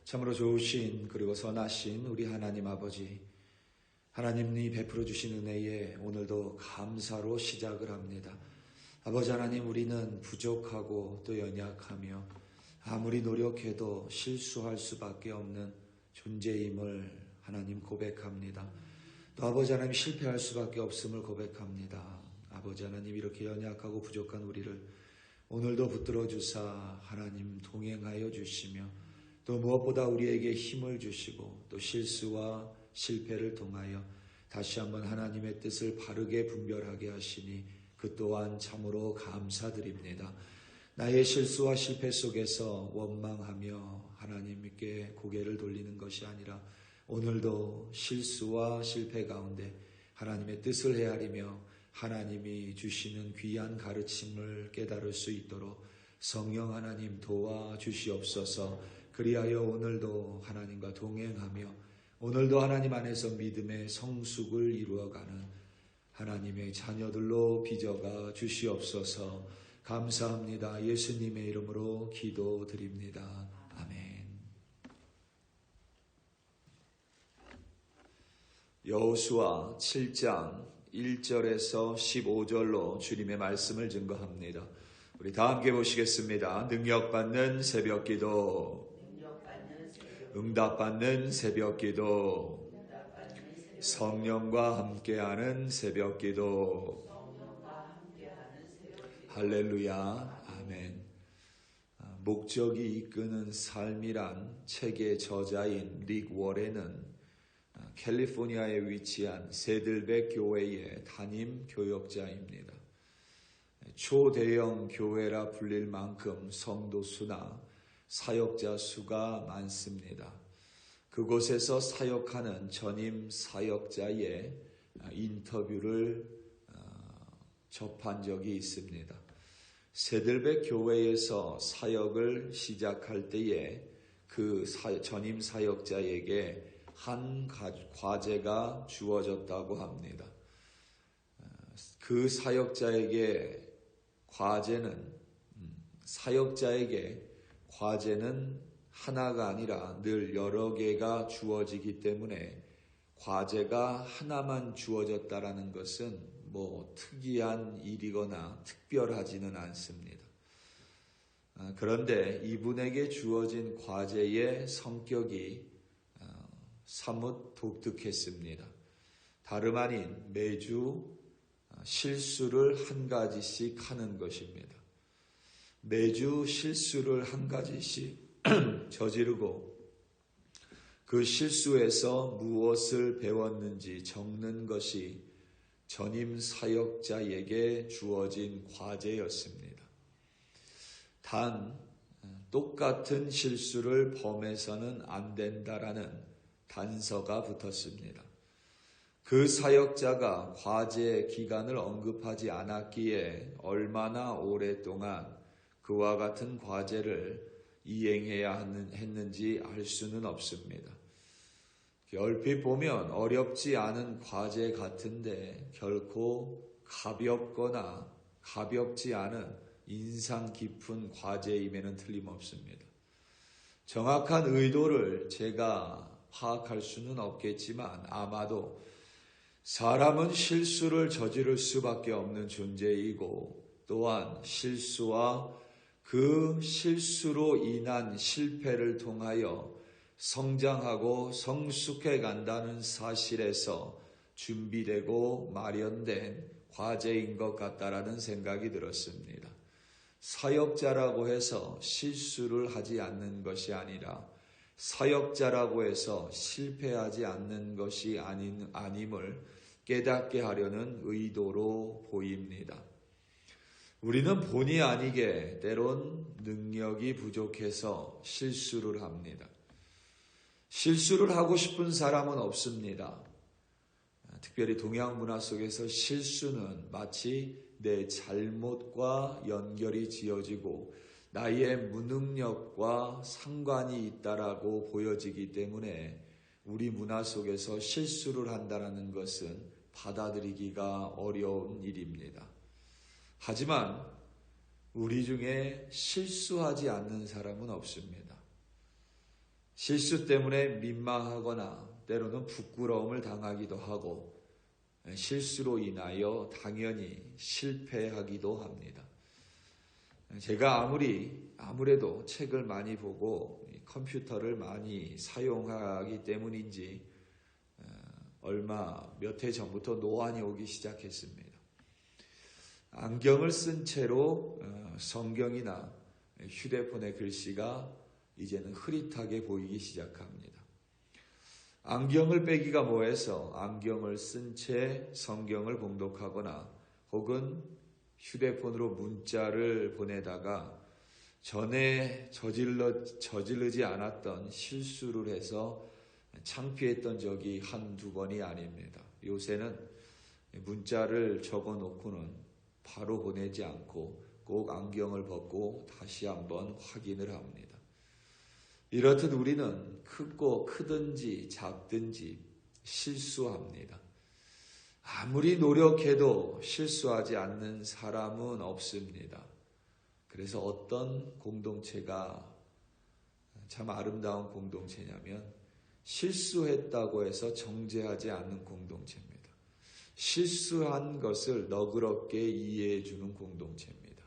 참으로 좋으신 그리고 선하신 우리 하나님 아버지, 하나님이 베풀어 주신 은혜에 오늘도 감사로 시작을 합니다. 아버지 하나님, 우리는 부족하고 또 연약하며 아무리 노력해도 실수할 수밖에 없는 존재임을 하나님 고백합니다. 또 아버지 하나님, 실패할 수밖에 없음을 고백합니다. 아버지 하나님, 이렇게 연약하고 부족한 우리를 오늘도 붙들어 주사 하나님 동행하여 주시며, 또 무엇보다 우리에게 힘을 주시고 또 실수와 실패를 통하여 다시 한번 하나님의 뜻을 바르게 분별하게 하시니 그 또한 참으로 감사드립니다. 나의 실수와 실패 속에서 원망하며 하나님께 고개를 돌리는 것이 아니라 오늘도 실수와 실패 가운데 하나님의 뜻을 헤아리며 하나님이 주시는 귀한 가르침을 깨달을 수 있도록 성령 하나님 도와주시옵소서. 그리하여 오늘도 하나님과 동행하며 오늘도 하나님 안에서 믿음의 성숙을 이루어가는 하나님의 자녀들로 빚어가 주시옵소서. 감사합니다. 예수님의 이름으로 기도드립니다. 아멘. 여호수아 7장 1절에서 15절로 주님의 말씀을 증거합니다. 우리 다 함께 보시겠습니다. 능력받는 새벽기도, 응답받는 새벽기도, 성령과 함께하는 새벽기도. 할렐루야. 아멘. 목적이 이끄는 삶이란 책의 저자인 릭 워렌은 캘리포니아에 위치한 세들백 교회의 담임 교역자입니다. 초대형 교회라 불릴 만큼 성도 수나 사역자 수가 많습니다. 그곳에서 사역하는 전임 사역자의 인터뷰를 접한 적이 있습니다. 세들백 교회에서 사역을 시작할 때에 그 전임 사역자에게 한 과제가 주어졌다고 합니다. 그 사역자에게 과제는 하나가 아니라 늘 여러 개가 주어지기 때문에 과제가 하나만 주어졌다라는 것은 특이한 일이거나 특별하지는 않습니다. 그런데 이분에게 주어진 과제의 성격이 사뭇 독특했습니다. 다름 아닌 매주 실수를 한 가지씩 하는 것입니다. 매주 실수를 한 가지씩 저지르고 그 실수에서 무엇을 배웠는지 적는 것이 전임 사역자에게 주어진 과제였습니다. 단 똑같은 실수를 범해서는 안 된다라는 단서가 붙었습니다. 그 사역자가 과제 기간을 언급하지 않았기에 얼마나 오랫동안 그와 같은 과제를 이행해야 했는지 알 수는 없습니다. 얼핏 보면 어렵지 않은 과제 같은데 결코 가볍거나 가볍지 않은 인상 깊은 과제임에는 틀림없습니다. 정확한 의도를 제가 파악할 수는 없겠지만 아마도 사람은 실수를 저지를 수밖에 없는 존재이고 또한 실수와 그 실수로 인한 실패를 통하여 성장하고 성숙해 간다는 사실에서 준비되고 마련된 과제인 것 같다라는 생각이 들었습니다. 사역자라고 해서 실수를 하지 않는 것이 아니라 사역자라고 해서 실패하지 않는 것이 아님을 깨닫게 하려는 의도로 보입니다. 우리는 본의 아니게 때론 능력이 부족해서 실수를 합니다. 실수를 하고 싶은 사람은 없습니다. 특별히 동양 문화 속에서 실수는 마치 내 잘못과 연결이 지어지고 나의 무능력과 상관이 있다라고 보여지기 때문에 우리 문화 속에서 실수를 한다는 것은 받아들이기가 어려운 일입니다. 하지만 우리 중에 실수하지 않는 사람은 없습니다. 실수 때문에 민망하거나 때로는 부끄러움을 당하기도 하고 실수로 인하여 당연히 실패하기도 합니다. 제가 아무래도 책을 많이 보고 컴퓨터를 많이 사용하기 때문인지 몇 해 전부터 노안이 오기 시작했습니다. 안경을 쓴 채로 성경이나 휴대폰의 글씨가 이제는 흐릿하게 보이기 시작합니다. 안경을 빼기가 뭐해서 안경을 쓴 채 성경을 봉독하거나 혹은 휴대폰으로 문자를 보내다가 전에 저지르지 않았던 실수를 해서 창피했던 적이 한두 번이 아닙니다. 요새는 문자를 적어놓고는 바로 보내지 않고 꼭 안경을 벗고 다시 한번 확인을 합니다. 이렇듯 우리는 크든지 작든지 실수합니다. 아무리 노력해도 실수하지 않는 사람은 없습니다. 그래서 어떤 공동체가 참 아름다운 공동체냐면 실수했다고 해서 정죄하지 않는 공동체입니다. 실수한 것을 너그럽게 이해해 주는 공동체입니다.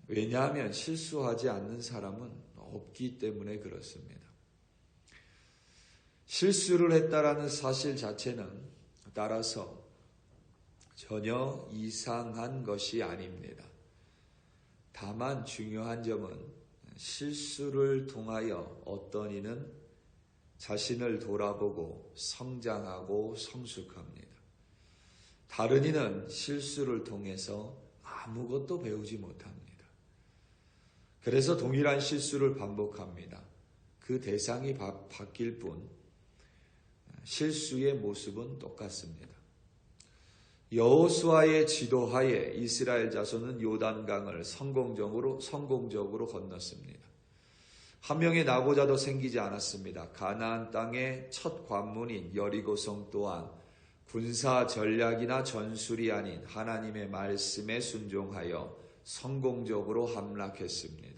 왜냐하면 실수하지 않는 사람은 없기 때문에 그렇습니다. 실수를 했다라는 사실 자체는 따라서 전혀 이상한 것이 아닙니다. 다만 중요한 점은 실수를 통하여 어떤 이는 자신을 돌아보고 성장하고 성숙합니다. 다른 이는 실수를 통해서 아무것도 배우지 못합니다. 그래서 동일한 실수를 반복합니다. 그 대상이 바뀔 뿐 실수의 모습은 똑같습니다. 여호수아의 지도하에 이스라엘 자손은 요단강을 성공적으로 건넜습니다. 한 명의 낙오자도 생기지 않았습니다. 가나안 땅의 첫 관문인 여리고성 또한 군사 전략이나 전술이 아닌 하나님의 말씀에 순종하여 성공적으로 함락했습니다.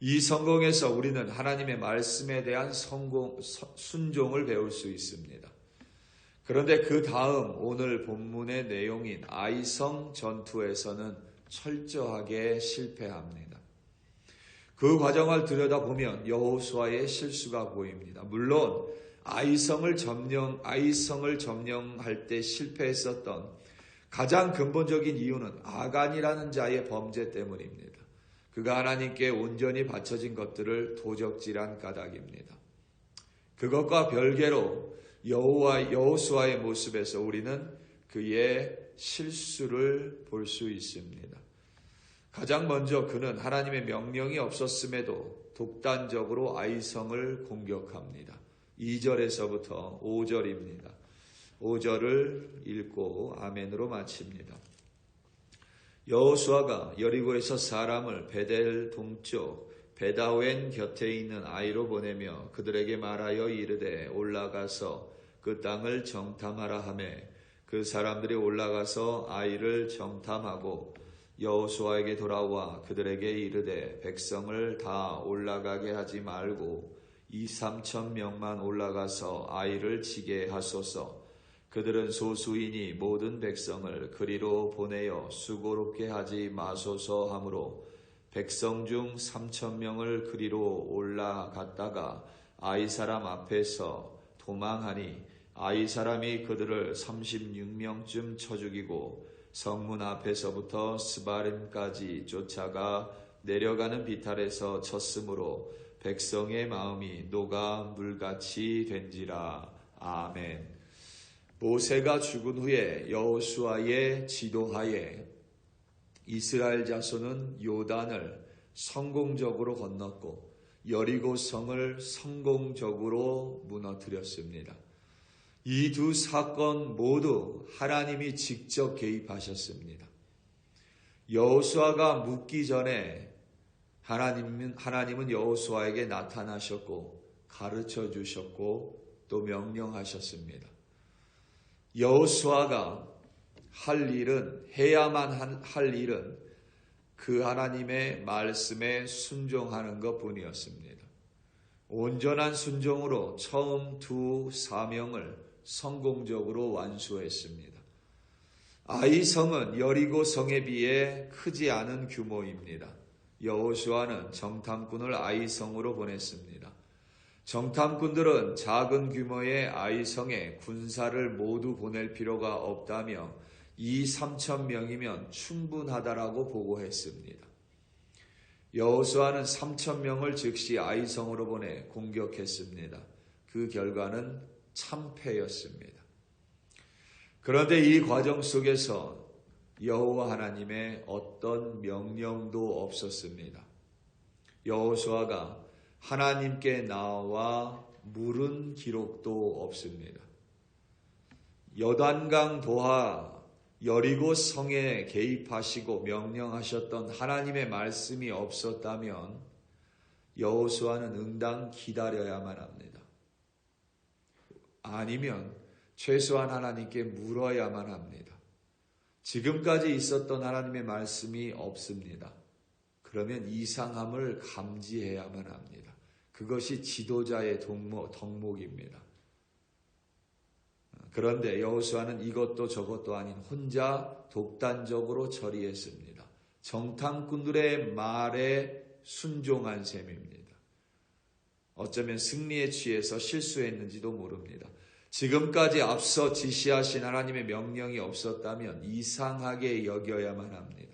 이 성공에서 우리는 하나님의 말씀에 대한 순종을 배울 수 있습니다. 그런데 그 다음 오늘 본문의 내용인 아이성 전투에서는 철저하게 실패합니다. 그 과정을 들여다보면 여호수아의 실수가 보입니다. 물론 아이성을 점령할 때 실패했었던 가장 근본적인 이유는 아간이라는 자의 범죄 때문입니다. 그가 하나님께 온전히 바쳐진 것들을 도적질한 까닭입니다. 그것과 별개로 여호수아의 모습에서 우리는 그의 실수를 볼 수 있습니다. 가장 먼저 그는 하나님의 명령이 없었음에도 독단적으로 아이성을 공격합니다. 2절에서부터 5절입니다. 5절을 읽고 아멘으로 마칩니다. 여호수아가 여리고에서 사람을 베델 동쪽 베다웬 곁에 있는 아이로 보내며 그들에게 말하여 이르되 올라가서 그 땅을 정탐하라 하매 그 사람들이 올라가서 아이를 정탐하고 여호수아에게 돌아와 그들에게 이르되 백성을 다 올라가게 하지 말고 2-3천 명만 올라가서 아이를 치게 하소서. 그들은 소수이니 모든 백성을 그리로 보내어 수고롭게 하지 마소서 하므로 백성 중 3천 명을 그리로 올라갔다가 아이 사람 앞에서 도망하니 아이 사람이 그들을 36명쯤 쳐 죽이고 성문 앞에서부터 스바림까지 쫓아가 내려가는 비탈에서 쳤으므로 백성의 마음이 녹아 물같이 된지라. 아멘. 모세가 죽은 후에 여호수아의 지도하에 이스라엘 자손은 요단을 성공적으로 건넜고 여리고성을 성공적으로 무너뜨렸습니다. 이 두 사건 모두 하나님이 직접 개입하셨습니다. 여호수아가 묻기 전에 하나님은 여호수아에게 나타나셨고 가르쳐 주셨고 또 명령하셨습니다. 여호수아가 해야만 할 일은 그 하나님의 말씀에 순종하는 것 뿐이었습니다. 온전한 순종으로 처음 두 사명을 성공적으로 완수했습니다. 아이성은 여리고 성에 비해 크지 않은 규모입니다. 여호수아는 정탐꾼을 아이성으로 보냈습니다. 정탐꾼들은 작은 규모의 아이성에 군사를 모두 보낼 필요가 없다며 2,3천 명이면 충분하다라고 보고했습니다. 여호수아는 3천 명을 즉시 아이성으로 보내 공격했습니다. 그 결과는 참패였습니다. 그런데 이 과정 속에서 여호와 하나님의 어떤 명령도 없었습니다. 여호수아가 하나님께 나와 물은 기록도 없습니다. 요단강 도하 여리고 성에 개입하시고 명령하셨던 하나님의 말씀이 없었다면 여호수아는 응당 기다려야만 합니다. 아니면 최소한 하나님께 물어야만 합니다. 지금까지 있었던 하나님의 말씀이 없습니다. 그러면 이상함을 감지해야만 합니다. 그것이 지도자의 덕목입니다. 그런데 여호수아는 이것도 저것도 아닌 혼자 독단적으로 처리했습니다. 정탐꾼들의 말에 순종한 셈입니다. 어쩌면 승리에 취해서 실수했는지도 모릅니다. 지금까지 앞서 지시하신 하나님의 명령이 없었다면 이상하게 여겨야만 합니다.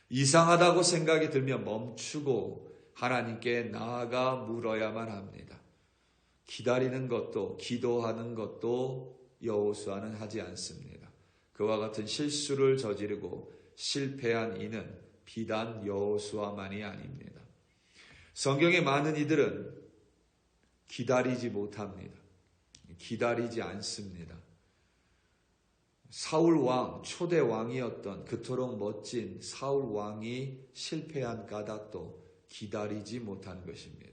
이상하다고 생각이 들면 멈추고 하나님께 나아가 물어야만 합니다. 기다리는 것도 기도하는 것도 여호수아는 하지 않습니다. 그와 같은 실수를 저지르고 실패한 이는 비단 여호수아만이 아닙니다. 성경의 많은 이들은 기다리지 못합니다. 기다리지 않습니다. 사울 왕, 초대 왕이었던 그토록 멋진 사울 왕이 실패한 까닭도 기다리지 못한 것입니다.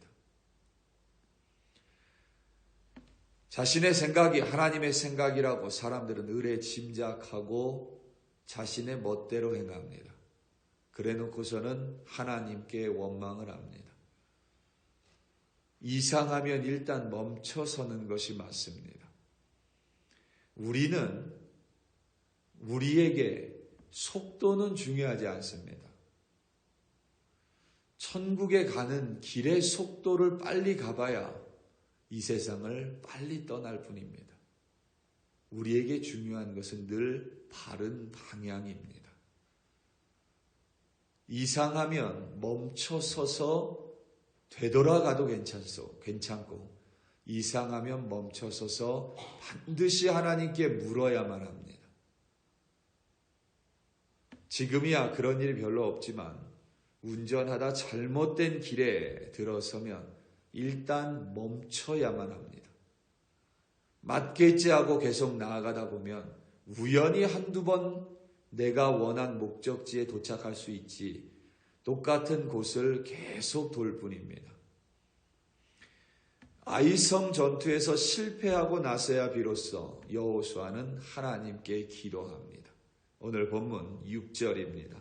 자신의 생각이 하나님의 생각이라고 사람들은 의뢰 짐작하고 자신의 멋대로 행합니다. 그래 놓고서는 하나님께 원망을 합니다. 이상하면 일단 멈춰서는 것이 맞습니다. 우리에게 속도는 중요하지 않습니다. 천국에 가는 길의 속도를 빨리 가봐야 이 세상을 빨리 떠날 뿐입니다. 우리에게 중요한 것은 늘 바른 방향입니다. 이상하면 멈춰서서 되돌아가도 괜찮고 이상하면 멈춰서서 반드시 하나님께 물어야만 합니다. 지금이야 그런 일이 별로 없지만 운전하다 잘못된 길에 들어서면 일단 멈춰야만 합니다. 맞겠지 하고 계속 나아가다 보면 우연히 한두 번 내가 원한 목적지에 도착할 수 있지 똑같은 곳을 계속 돌 뿐입니다. 아이성 전투에서 실패하고 나서야 비로소 여호수아는 하나님께 기도합니다. 오늘 본문 6절입니다.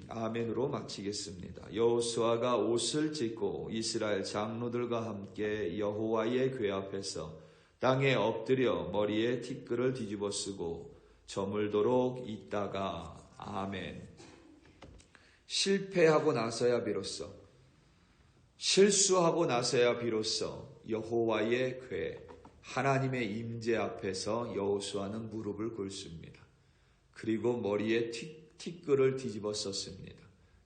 아멘으로 마치겠습니다. 여호수아가 옷을 찢고 이스라엘 장로들과 함께 여호와의 궤 앞에서 땅에 엎드려 머리에 티끌을 뒤집어 쓰고 저물도록 있다가 아멘. 실패하고 나서야 비로소 실수하고 나서야 비로소 여호와의 궤 하나님의 임재 앞에서 여호수아는 무릎을 꿇습니다. 그리고 머리에 티끌을 뒤집어 썼습니다.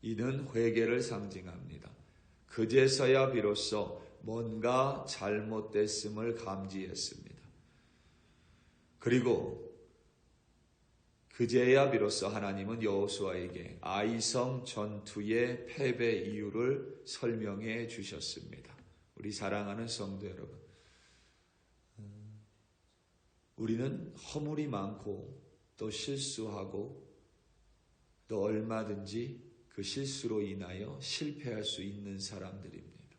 이는 회개를 상징합니다. 그제서야 비로소 뭔가 잘못됐음을 감지했습니다. 그리고 그제야 비로소 하나님은 여호수아에게 아이성 전투의 패배 이유를 설명해 주셨습니다. 우리 사랑하는 성도 여러분, 우리는 허물이 많고 또 실수하고 또 얼마든지 그 실수로 인하여 실패할 수 있는 사람들입니다.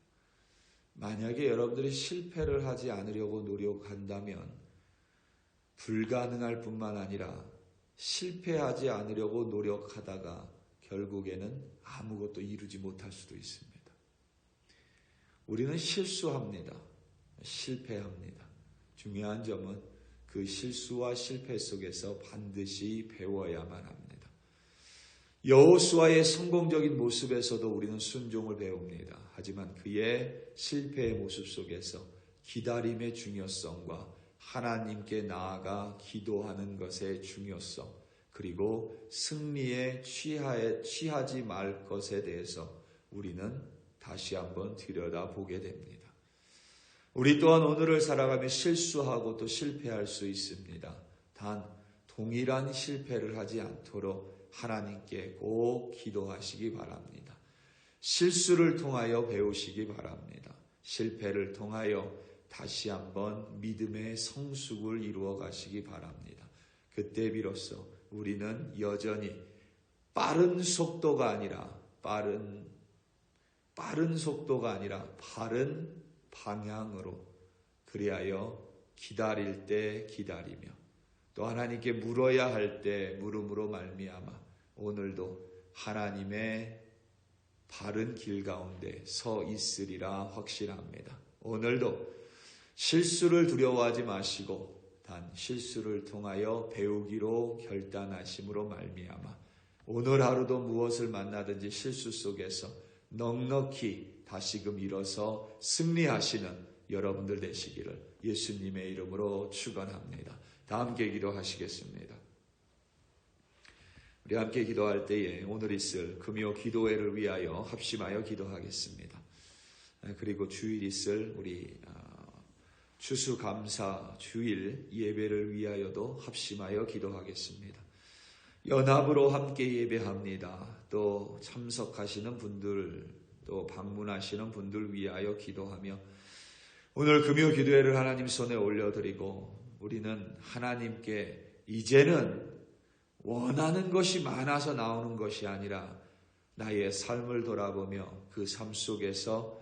만약에 여러분들이 실패를 하지 않으려고 노력한다면 불가능할 뿐만 아니라 실패하지 않으려고 노력하다가 결국에는 아무것도 이루지 못할 수도 있습니다. 우리는 실수합니다. 실패합니다. 중요한 점은 그 실수와 실패 속에서 반드시 배워야만 합니다. 여호수아의 성공적인 모습에서도 우리는 순종을 배웁니다. 하지만 그의 실패의 모습 속에서 기다림의 중요성과 하나님께 나아가 기도하는 것의 중요성, 그리고 승리에 취하지 말 것에 대해서 우리는 다시 한번 들여다보게 됩니다. 우리 또한 오늘을 살아가며 실수하고 또 실패할 수 있습니다. 단 동일한 실패를 하지 않도록 하나님께 꼭 기도하시기 바랍니다. 실수를 통하여 배우시기 바랍니다. 실패를 통하여 다시 한번 믿음의 성숙을 이루어 가시기 바랍니다. 그때 비로소 우리는 여전히 빠른 속도가 아니라 바른 방향으로, 그리하여 기다릴 때 기다리며 또 하나님께 물어야 할 때 물음으로 말미암아 오늘도 하나님의 바른 길 가운데 서 있으리라 확신합니다. 오늘도 실수를 두려워하지 마시고 단 실수를 통하여 배우기로 결단하심으로 말미암아 오늘 하루도 무엇을 만나든지 실수 속에서 넉넉히 다시금 일어서 승리하시는 여러분들 되시기를 예수님의 이름으로 축원합니다. 다 함께 기도하시겠습니다. 우리 함께 기도할 때에 오늘 있을 금요 기도회를 위하여 합심하여 기도하겠습니다. 그리고 주일 있을 우리 추수감사 주일 예배를 위하여도 합심하여 기도하겠습니다. 연합으로 함께 예배합니다. 또 참석하시는 분들, 또 방문하시는 분들 위하여 기도하며 오늘 금요 기도회를 하나님 손에 올려드리고 우리는 하나님께 이제는 원하는 것이 많아서 나오는 것이 아니라 나의 삶을 돌아보며 그 삶 속에서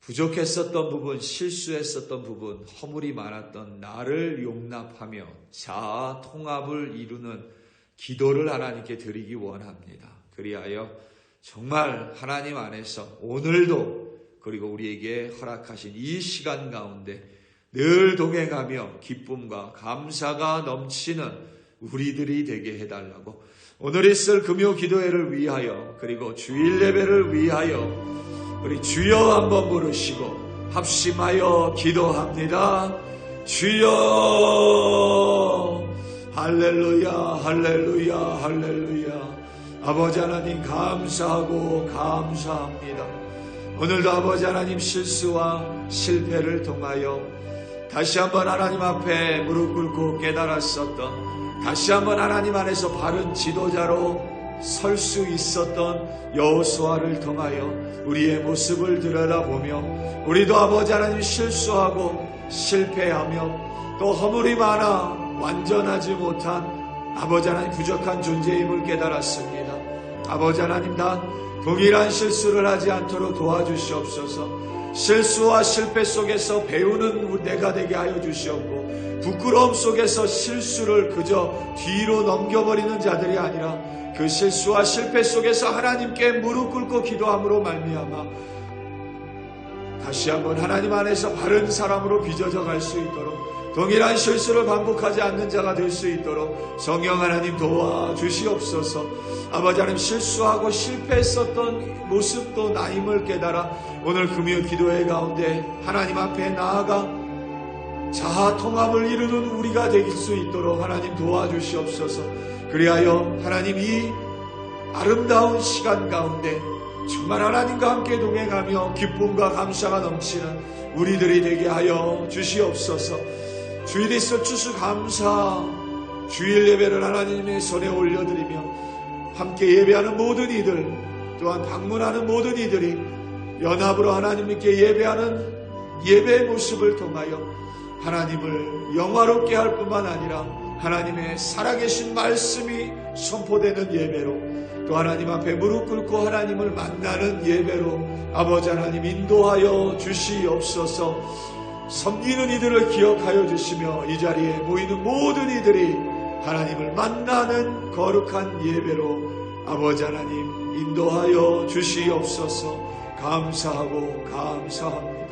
부족했었던 부분, 실수했었던 부분, 허물이 많았던 나를 용납하며 자아 통합을 이루는 기도를 하나님께 드리기 원합니다. 그리하여 정말 하나님 안에서 오늘도 그리고 우리에게 허락하신 이 시간 가운데 늘 동행하며 기쁨과 감사가 넘치는 우리들이 되게 해달라고 오늘 있을 금요 기도회를 위하여 그리고 주일 예배를 위하여 우리 주여 한번 부르시고 합심하여 기도합니다. 주여 할렐루야 할렐루야 할렐루야. 아버지 하나님 감사하고 감사합니다. 오늘도 아버지 하나님 실수와 실패를 통하여 다시 한번 하나님 앞에 무릎 꿇고 깨달았었던, 다시 한번 하나님 안에서 바른 지도자로 설 수 있었던 여호수아를 통하여 우리의 모습을 들여다보며 우리도 아버지 하나님 실수하고 실패하며 또 허물이 많아 완전하지 못한 아버지 하나님 부족한 존재임을 깨달았습니다. 아버지 하나님 다 동일한 실수를 하지 않도록 도와주시옵소서. 실수와 실패 속에서 배우는 내가 되게 하여 주시옵고 부끄러움 속에서 실수를 그저 뒤로 넘겨버리는 자들이 아니라 그 실수와 실패 속에서 하나님께 무릎 꿇고 기도함으로 말미암아 다시 한번 하나님 안에서 바른 사람으로 빚어져 갈 수 있도록 동일한 실수를 반복하지 않는 자가 될 수 있도록 성령 하나님 도와주시옵소서. 아버지 하나님 실수하고 실패했었던 모습도 나임을 깨달아 오늘 금요 기도회 가운데 하나님 앞에 나아가 자아 통합을 이루는 우리가 될 수 있도록 하나님 도와주시옵소서. 그리하여 하나님 이 아름다운 시간 가운데 정말 하나님과 함께 동행하며 기쁨과 감사가 넘치는 우리들이 되게 하여 주시옵소서. 주일 있을 추수감사 주일 예배를 하나님의 손에 올려드리며 함께 예배하는 모든 이들 또한 방문하는 모든 이들이 연합으로 하나님께 예배하는 예배의 모습을 통하여 하나님을 영화롭게 할 뿐만 아니라 하나님의 살아계신 말씀이 선포되는 예배로 또 하나님 앞에 무릎 꿇고 하나님을 만나는 예배로 아버지 하나님 인도하여 주시옵소서. 섬기는 이들을 기억하여 주시며 이 자리에 모이는 모든 이들이 하나님을 만나는 거룩한 예배로 아버지 하나님 인도하여 주시옵소서. 감사하고 감사합니다.